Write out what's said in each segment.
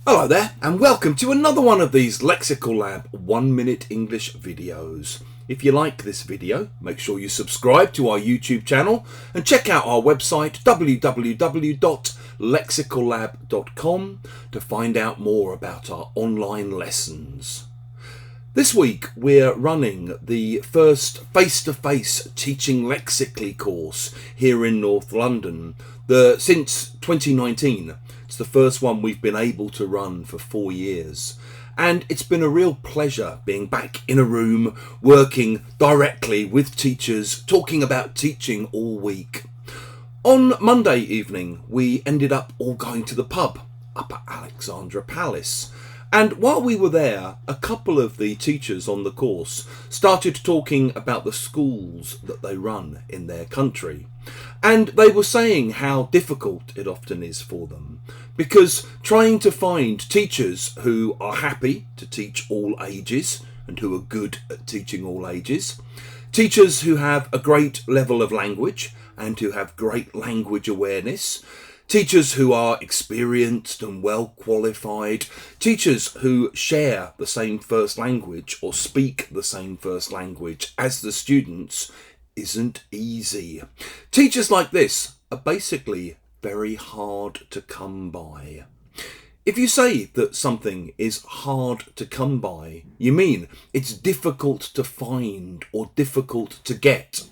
Hello there, and welcome to another one of these Lexical Lab 1 minute English videos. If you like this video, make sure you subscribe to our YouTube channel and check out our website www.lexicallab.com to find out more about our online lessons. This week we're running the first face-to-face Teaching Lexically course here in North London. Since 2019. It's the first one we've been able to run for 4 years. And it's been a real pleasure being back in a room, working directly with teachers, talking about teaching all week. On Monday evening, we ended up all going to the pub up at Alexandra Palace. And while we were there, a couple of the teachers on the course started talking about the schools that they run in their country. And they were saying how difficult it often is for them, because trying to find teachers who are happy to teach all ages and who are good at teaching all ages, teachers who have a great level of language and who have great language awareness, teachers who are experienced and well qualified, teachers who share the same first language or speak the same first language as the students, isn't easy. Teachers like this are basically very hard to come by. If you say that something is hard to come by, you mean it's difficult to find or difficult to get.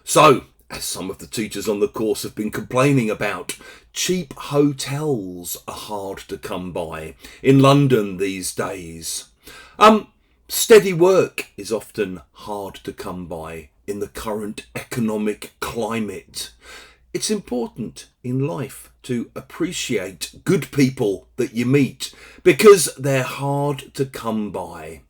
So, as some of the teachers on the course have been complaining about, cheap hotels are hard to come by in London these days. Steady work is often hard to come by in the current economic climate. It's important in life to appreciate good people that you meet because they're hard to come by.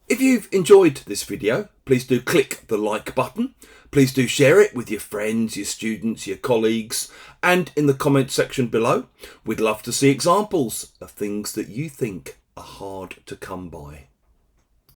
If you've enjoyed this video, please do click the like button. Please do share it with your friends, your students, your colleagues, and in the comment section below, we'd love to see examples of things that you think are hard to come by.